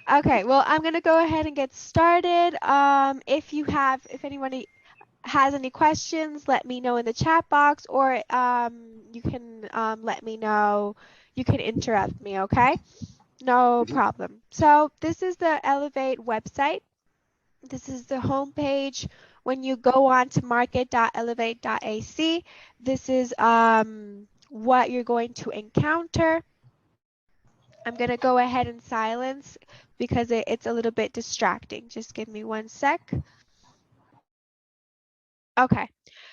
Okay, well, I'm gonna go ahead and get started. If anyone has any questions, let me know in the chat box, or you can let me know. You can interrupt me, okay? No Mhm. problem. So this is the Elevate website. This is the homepage. When you go on to market.elevate.ac, this is what you're going to encounter. I'm going to go ahead and silence because it's a little bit distracting. Just give me one sec. Okay.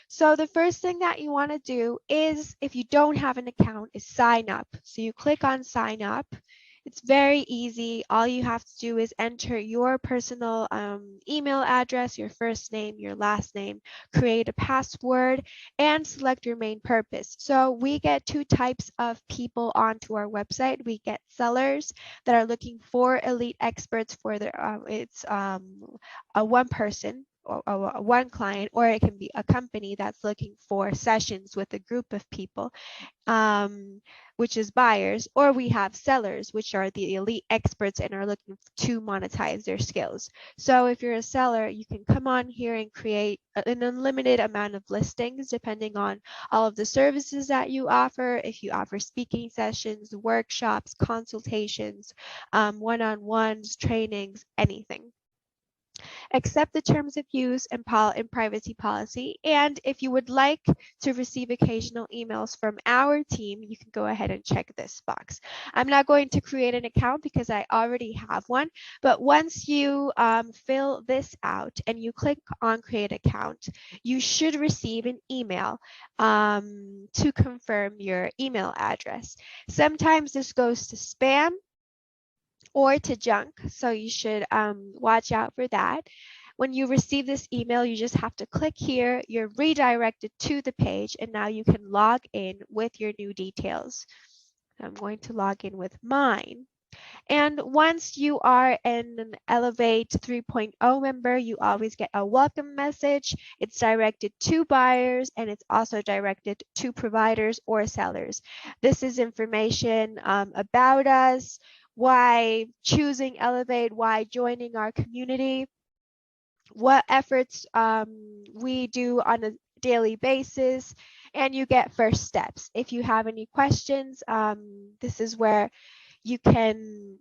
So the first thing that you want to do is, if you don't have an account, is sign up. So you click on sign up. It's very easy. All you have to do is enter your personal email address, your first name, your last name, create a password, and select your main purpose. So we get two types of people onto our website. We get sellers that are looking for elite experts for their, it's a one person or one client, or it can be a company that's looking for sessions with a group of people, which is buyers, or we have sellers, which are the elite experts and are looking to monetize their skills. So if you're a seller, you can come on here and create an unlimited amount of listings depending on all of the services that you offer. If you offer speaking sessions, workshops, consultations, one-on-ones, trainings, anything. Accept the terms of use and privacy policy. And if you would like to receive occasional emails from our team, you can go ahead and check this box. I'm not going to create an account because I already have one, but once you fill this out and you click on create account, you should receive an email to confirm your email address. Sometimes this goes to spam or to junk, so you should watch out for that. When you receive this email, you just have to click here, you're redirected to the page, and now you can log in with your new details. I'm going to log in with mine. And once you are an Elevate 3.0 member, you always get a welcome message. It's directed to buyers and it's also directed to providers or sellers. This is information about us, why choosing Elevate, why joining our community, what efforts we do on a daily basis, and you get first steps. If you have any questions, this is where you can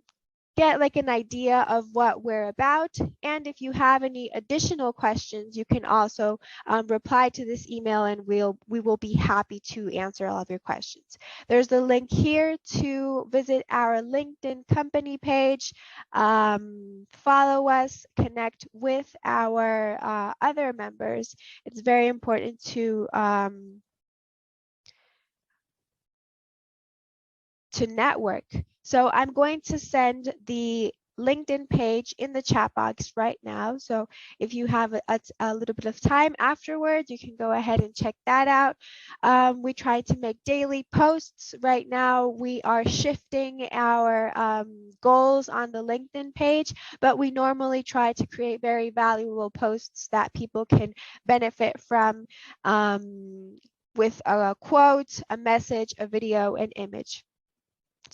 get like an idea of what we're about. And if you have any additional questions, you can also reply to this email and we will be happy to answer all of your questions. There's the link here to visit our LinkedIn company page, follow us, connect with our other members. It's very important to network. So I'm going to send the LinkedIn page in the chat box right now. So if you have a little bit of time afterwards, you can go ahead and check that out. We try to make daily posts. Right now, we are shifting our goals on the LinkedIn page, but we normally try to create very valuable posts that people can benefit from, with a quote, a message, a video, an image.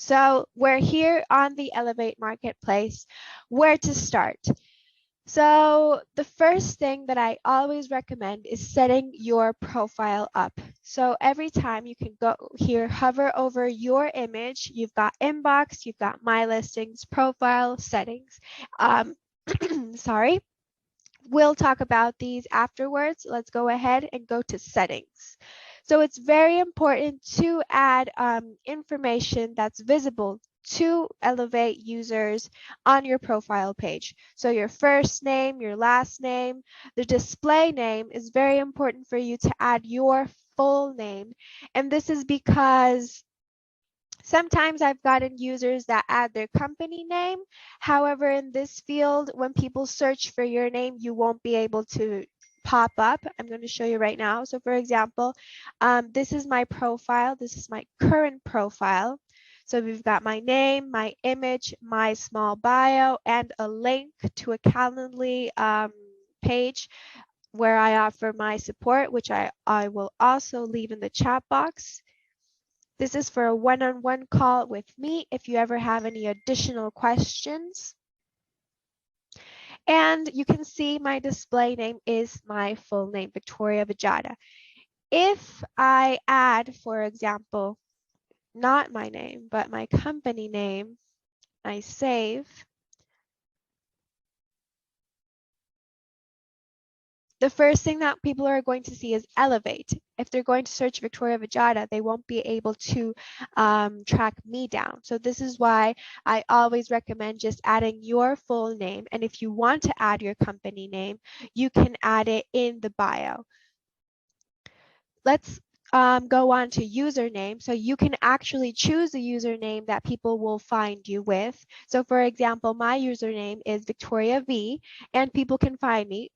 So we're here on the Elevate Marketplace. Where to start? So the first thing that I always recommend is setting your profile up. So every time you can go here, hover over your image. You've got inbox, you've got my listings, profile, settings. Sorry. We'll talk about these afterwards. Let's go ahead and go to settings. So it's very important to add information that's visible to Elevate users on your profile page. So your first name, your last name, the display name is very important for you to add your full name. And this is because sometimes I've gotten users that add their company name. However, in this field, when people search for your name, you won't be able to pop up. I'm going to show you right now. So for example, this is my profile. This is my current profile. So we've got my name, my image, my small bio, and a link to a Calendly page where I offer my support, which I will also leave in the chat box. This is for a one-on-one call with me if you ever have any additional questions. And you can see my display name is my full name, Victoria Vijada. If I add, for example, not my name, but my company name, I save, the first thing that people are going to see is Elevate. If they're going to search Victoria Vijada, they won't be able to track me down. So this is why I always recommend just adding your full name. And if you want to add your company name, you can add it in the bio. Let's go on to username. So you can actually choose a username that people will find you with. So for example, my username is Victoria V, and people can find me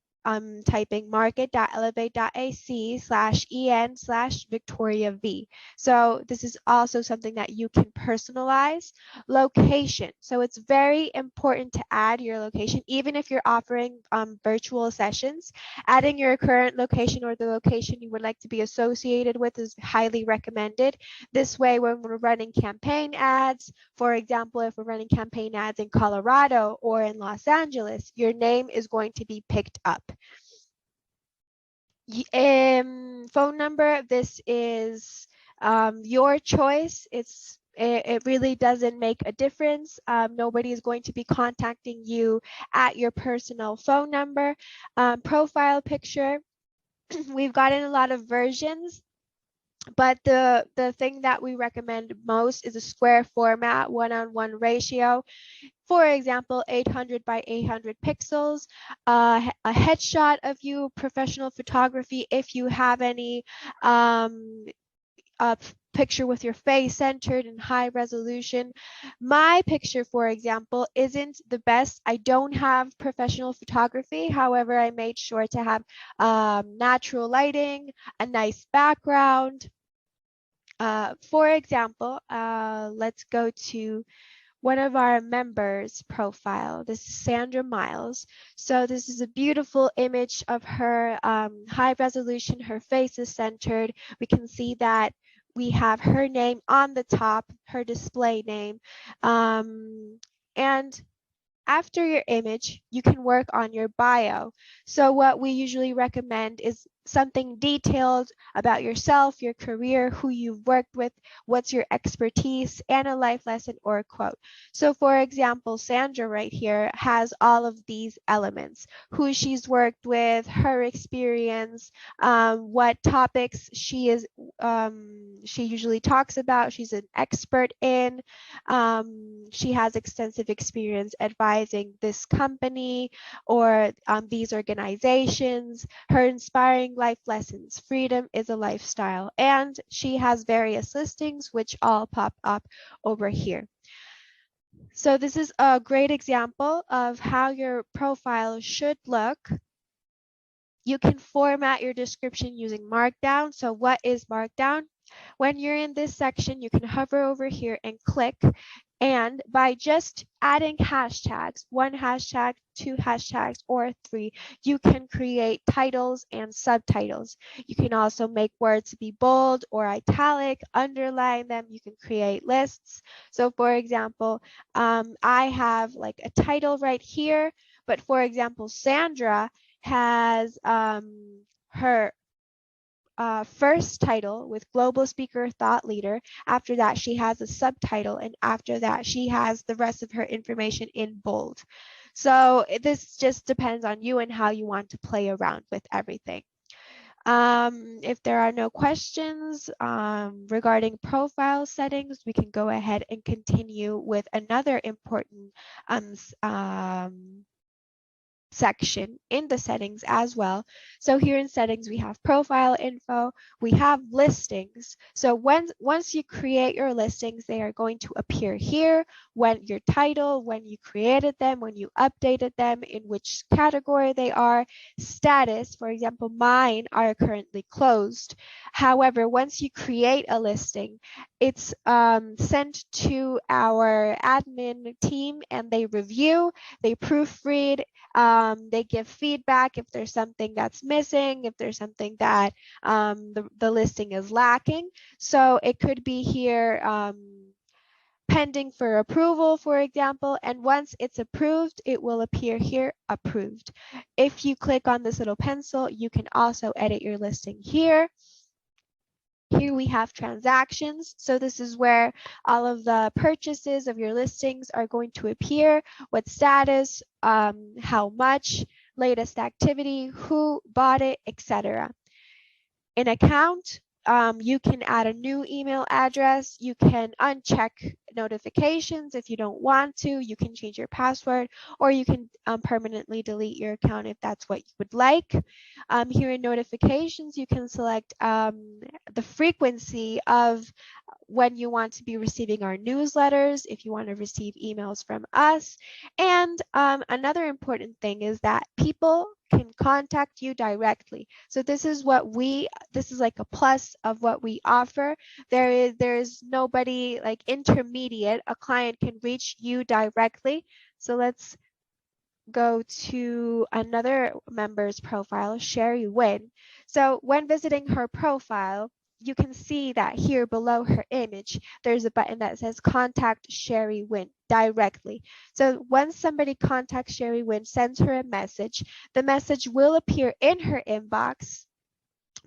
typing market.elevate.ac/en/Victoria V. So this is also something that you can personalize. Location. So it's very important to add your location, even if you're offering virtual sessions. Adding your current location or the location you would like to be associated with is highly recommended. This way, when we're running campaign ads, for example, if we're running campaign ads in Colorado or in Los Angeles, your name is going to be picked up. Phone number, this is your choice. It really doesn't make a difference. Nobody is going to be contacting you at your personal phone number. Profile picture, we've gotten a lot of versions, but the thing that we recommend most is a square format, 1:1 ratio. For example, 800 by 800 pixels, a headshot of you, professional photography, if you have any, a picture with your face centered in high resolution. My picture, for example, isn't the best. I don't have professional photography. However, I made sure to have natural lighting, a nice background. For example, let's go to one of our members' profile. This is Sandra Miles. So this is a beautiful image of her, high resolution. Her face is centered. We can see that we have her name on the top, her display name. And after your image, you can work on your bio. So what we usually recommend is something detailed about yourself, your career, who you've worked with, what's your expertise, and a life lesson or a quote. So for example, Sandra right here has all of these elements: who she's worked with, her experience, what topics she usually talks about, she's an expert in. She has extensive experience advising this company or these organizations. Her inspiring life lessons: freedom is a lifestyle. And she has various listings, which all pop up over here. So this is a great example of how your profile should look. You can format your description using Markdown. So what is Markdown? When you're in this section, you can hover over here and click. And by just adding hashtags, 1 hashtag, 2 hashtags, or 3, you can create titles and subtitles. You can also make words be bold or italic, underline them. You can create lists. So for example, I have like a title right here, but for example, Sandra has her first title with global speaker thought leader. After that, she has a subtitle, and after that, she has the rest of her information in bold. So this just depends on you and how you want to play around with everything. If there are no questions regarding profile settings, we can go ahead and continue with another important section in the settings as well. So here in settings, we have profile info, we have listings. So once you create your listings, they are going to appear here, when your title, when you created them, when you updated them, in which category they are, status. For example, mine are currently closed. However, once you create a listing, it's sent to our admin team and they review, they proofread, they give feedback if there's something that's missing, if there's something that the listing is lacking. So it could be here, pending for approval, for example, and once it's approved, it will appear here, approved. If you click on this little pencil, you can also edit your listing here. Here we have transactions. So this is where all of the purchases of your listings are going to appear, what status, how much, latest activity, who bought it, etc. An account, you can add a new email address. You can uncheck notifications if you don't want to. You can change your password, or you can permanently delete your account if that's what you would like. Here in notifications, you can select the frequency of when you want to be receiving our newsletters, if you want to receive emails from us. And another important thing is that people can contact you directly. So this is like a plus of what we offer. There's nobody like intermediate. A client can reach you directly. So let's go to another member's profile, Sherry Wynn. So when visiting her profile, you can see that here below her image, there's a button that says contact Sherry Wynn directly. So when somebody contacts Sherry Wynn, sends her a message, the message will appear in her inbox,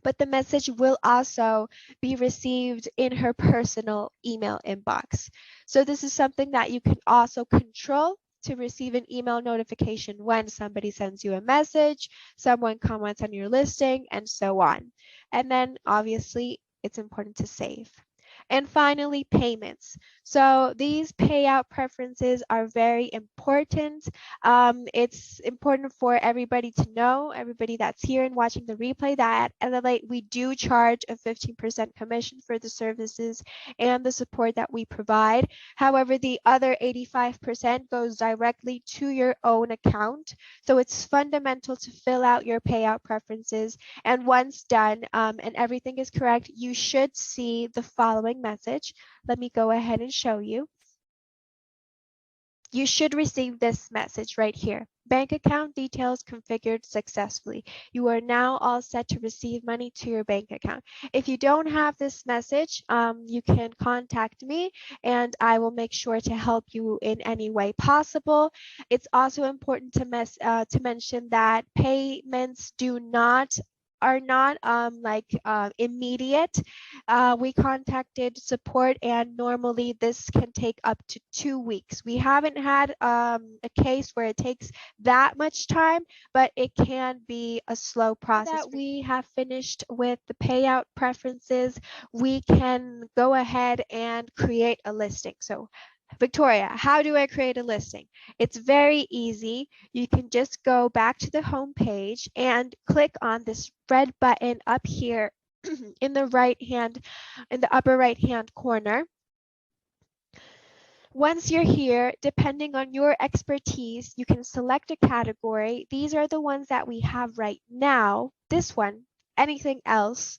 but the message will also be received in her personal email inbox. So this is something that you can also control to receive an email notification when somebody sends you a message, someone comments on your listing, and so on. And then obviously it's important to save. And finally, payments. So these payout preferences are very important. It's important for everybody to know, everybody that's here and watching the replay, that at Elevate, we do charge a 15% commission for the services and the support that we provide. However, the other 85% goes directly to your own account. So it's fundamental to fill out your payout preferences. And once done and everything is correct, you should see the following message. Let me go ahead and show you. You should receive this message right here. Bank account details configured successfully. You are now all set to receive money to your bank account. If you don't have this message, you can contact me and I will make sure to help you in any way possible. It's also important to mention that payments are not immediate. We contacted support and normally this can take up to 2 weeks. We haven't had a case where it takes that much time, but it can be a slow process. That we have finished with the payout preferences, we can go ahead and create a listing. So Victoria, how do I create a listing? It's very easy. You can just go back to the home page and click on this red button up here in the upper right hand corner. Once you're here, depending on your expertise, you can select a category. These are the ones that we have right now. This one, anything else,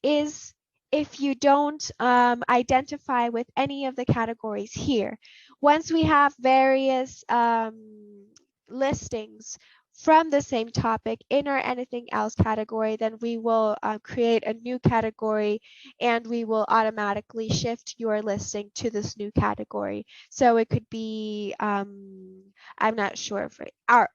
is if you don't identify with any of the categories here. Once we have various listings from the same topic in our anything else category, then we will create a new category and we will automatically shift your listing to this new category. So it could be, I'm not sure if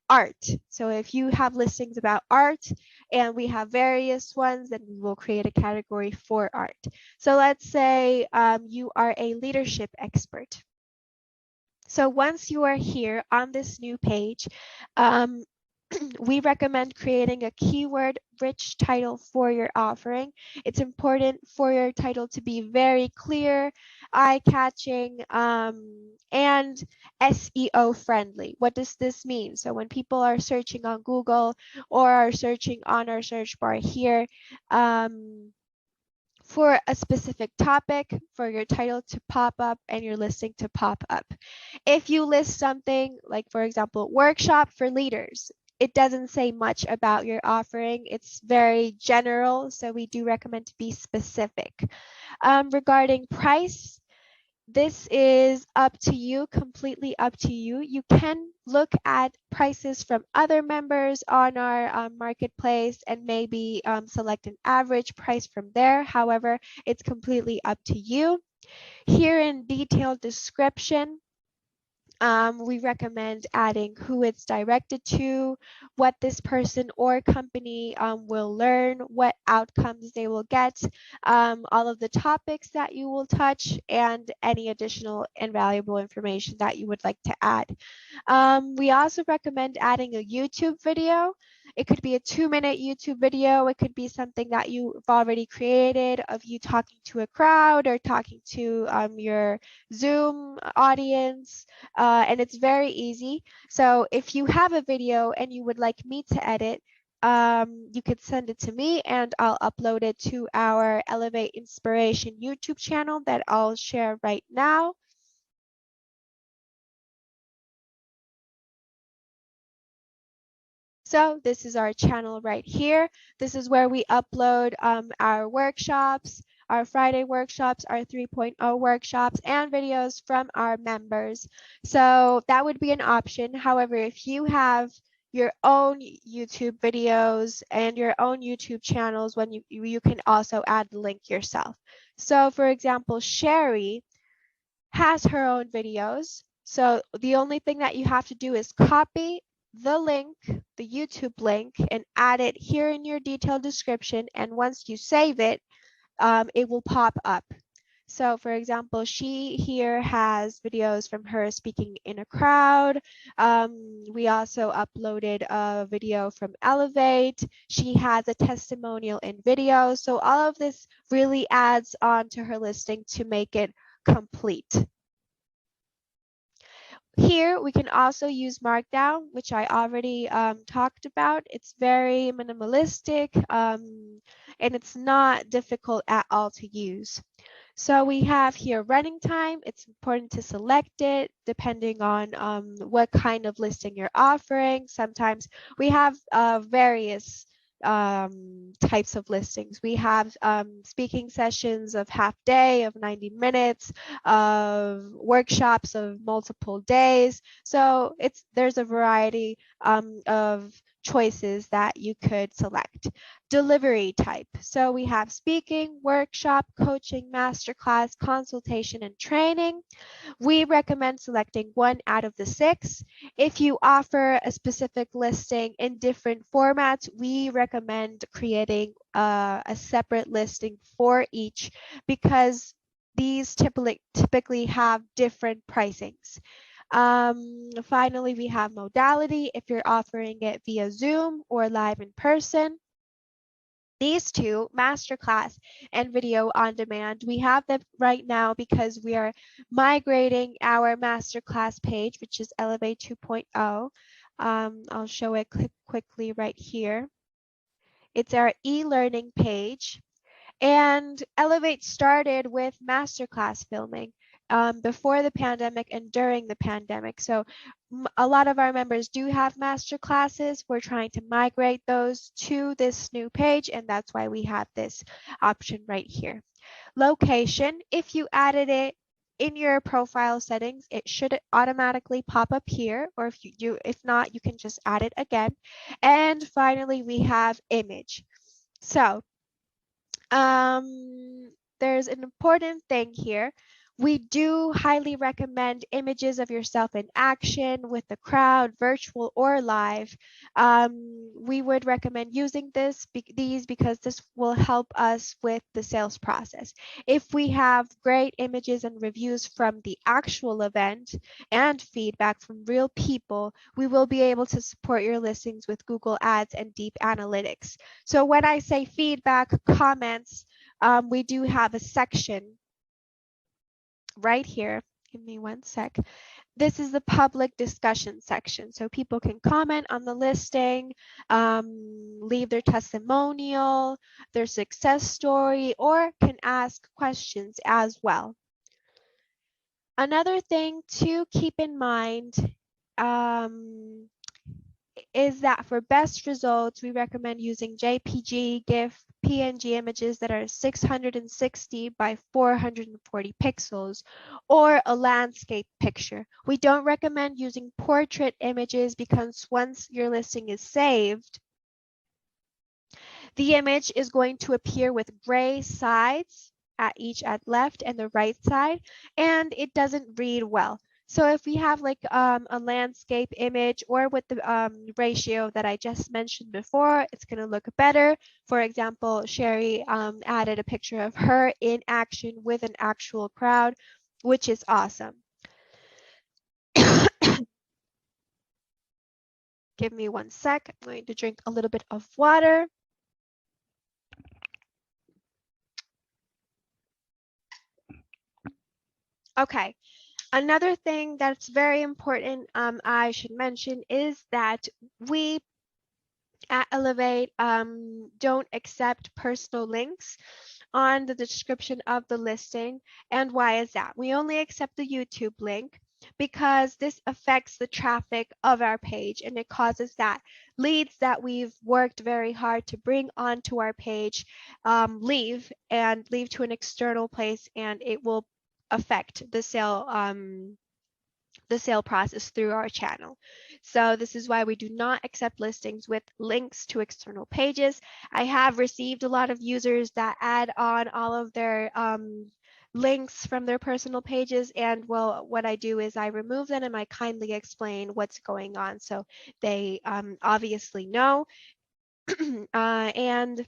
art. So if you have listings about art and we have various ones, then we will create a category for art. So let's say you are a leadership expert. So once you are here on this new page, we recommend creating a keyword-rich title for your offering. It's important for your title to be very clear, eye-catching, and SEO friendly. What does this mean? So when people are searching on Google or are searching on our search bar here, for a specific topic, for your title to pop up and your listing to pop up. If you list something like, for example, workshop for leaders, it doesn't say much about your offering. It's very general, so we do recommend to be specific. Regarding price, this is up to you, completely up to you. You can look at prices from other members on our marketplace and maybe select an average price from there. However, it's completely up to you. Here in detailed description, we recommend adding who it's directed to, what this person or company will learn, what outcomes they will get, all of the topics that you will touch, and any additional and valuable information that you would like to add. We also recommend adding a YouTube video. It could be a 2-minute YouTube video. It could be something that you've already created of you talking to a crowd or talking to your Zoom audience. And it's very easy. So if you have a video and you would like me to edit, you could send it to me and I'll upload it to our Elevate Inspiration YouTube channel that I'll share right now. So this is our channel right here. This is where we upload our workshops, our Friday workshops, our 3.0 workshops, and videos from our members. So that would be an option. However, if you have your own YouTube videos and your own YouTube channels, when you can also add the link yourself. So for example, Sherry has her own videos. So the only thing that you have to do is copy the link, the YouTube link, and add it here in your detailed description. And once you save it, it will pop up. So for example, she here has videos from her speaking in a crowd. We also uploaded a video from Elevate. She has a testimonial in video. So all of this really adds on to her listing to make it complete. Here we can also use Markdown, which I already talked about. It's very minimalistic and it's not difficult at all to use. So we have here running time. It's important to select it depending on what kind of listing you're offering. Sometimes we have various types of listings. We have speaking sessions of half day, of 90 minutes, of workshops of multiple days. So there's a variety of choices that you could select. Delivery type. So we have speaking, workshop, coaching, masterclass, consultation, and training. We recommend selecting 1 out of the 6. If you offer a specific listing in different formats, we recommend creating a separate listing for each because these typically have different pricings. Finally, we have modality if you're offering it via Zoom or live in person. These two, masterclass and video on demand, we have them right now because we are migrating our masterclass page, which is Elevate 2.0. I'll show it quickly right here. It's our e-learning page. And Elevate started with masterclass filming before the pandemic and during the pandemic. So a lot of our members do have master classes. We're trying to migrate those to this new page, and that's why we have this option right here. Location, if you added it in your profile settings, it should automatically pop up here, or if not, you can just add it again. And finally, we have image. So there's an important thing here. We do highly recommend images of yourself in action with the crowd, virtual or live. We would recommend using these because this will help us with the sales process. If we have great images and reviews from the actual event and feedback from real people, we will be able to support your listings with Google Ads and deep analytics. So when I say feedback, comments, we do have a section right here. Give me one sec. This is the public discussion section. So people can comment on the listing, leave their testimonial, their success story, or can ask questions as well. Another thing to keep in mind is that for best results, we recommend using JPG, GIF, PNG images that are 660 by 440 pixels, or a landscape picture. We don't recommend using portrait images because once your listing is saved, the image is going to appear with gray sides at left and the right side, and it doesn't read well. So if we have like a landscape image or with the ratio that I just mentioned before, it's going to look better. For example, Sherry added a picture of her in action with an actual crowd, which is awesome. Give me 1 sec. I'm going to drink a little bit of water. Okay. Another thing that's very important I should mention is that we at Elevate don't accept personal links on the description of the listing. And why is that? We only accept the YouTube link because this affects the traffic of our page, and it causes that leads that we've worked very hard to bring onto our page leave to an external place, and it will affect the sale process through our channel. So this is why we do not accept listings with links to external pages. I have received a lot of users that add on all of their links from their personal pages, and well, what I do is I remove them and I kindly explain what's going on so they obviously know. And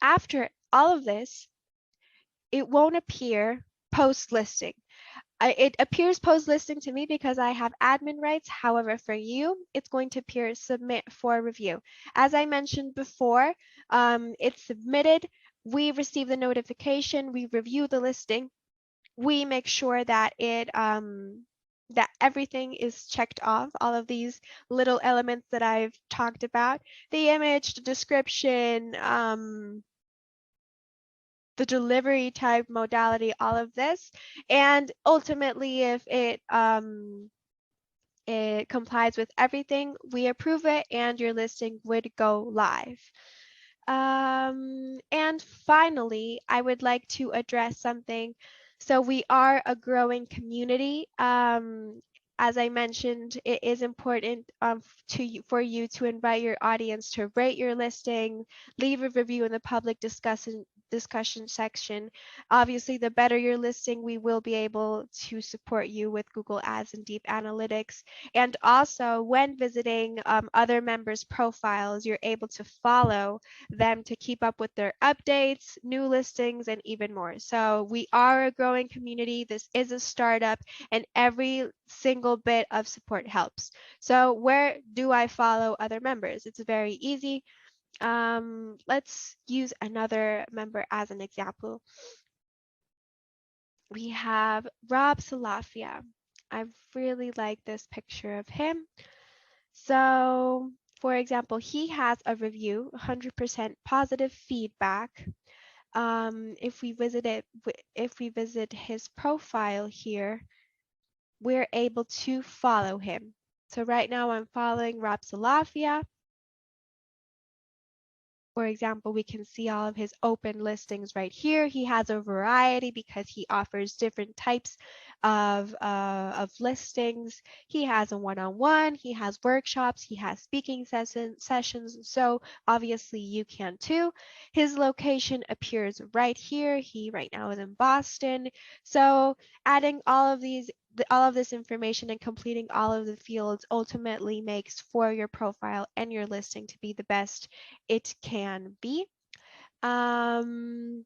after all of this, it won't appear post listing. It appears post listing to me because I have admin rights. However, for you, it's going to appear submit for review. As I mentioned before, it's submitted. We receive the notification. We review the listing. We make sure that that everything is checked off. All of these little elements that I've talked about: the image, the description, the delivery type, modality, all of this. And ultimately, if it complies with everything, we approve it and your listing would go live. And finally, I would like to address something. So we are a growing community. As I mentioned, it is important for you to invite your audience to rate your listing, leave a review in the public discussion section. Obviously, the better your listing, we will be able to support you with Google Ads and deep analytics. And also, when visiting other members' profiles, you're able to follow them to keep up with their updates, new listings, and even more. So we are a growing community. This is a startup, and every single bit of support helps. So where do I follow other members? It's very easy. Let's use another member as an example. We have Rob Salafia. I really like this picture of him. So, for example, he has a review, 100% positive feedback. If we visit his profile here, we're able to follow him. So right now I'm following Rob Salafia. For example, we can see all of his open listings right here. He has a variety because he offers different types of listings. He has a one-on-one, he has workshops, he has speaking sessions. So obviously you can too. His location appears right here. He right now is in Boston. So adding all of this information and completing all of the fields ultimately makes for your profile and your listing to be the best it can be. And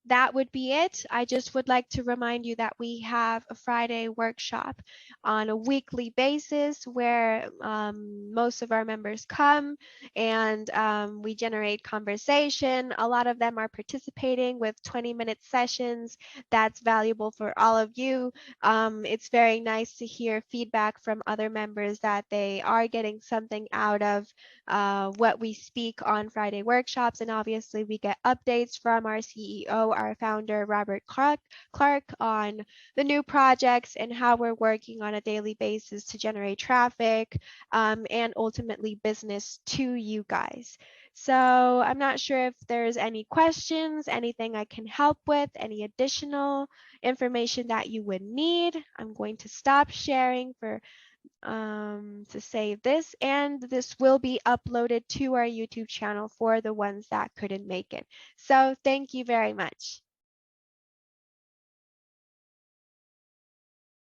that would be it. I just would like to remind you that we have a Friday workshop on a weekly basis where most of our members come and we generate conversation. A lot of them are participating with 20-minute sessions. That's valuable for all of you. It's very nice to hear feedback from other members that they are getting something out of what we speak on Friday workshops. And obviously we get updates from our CEO, our founder, Robert Clark, on the new projects and how we're working on a daily basis to generate traffic and ultimately business to you guys. So I'm not sure if there's any questions, anything I can help with, any additional information that you would need. I'm going to stop sharing for to save this, and this will be uploaded to our YouTube channel for the ones that couldn't make it. So thank you very much.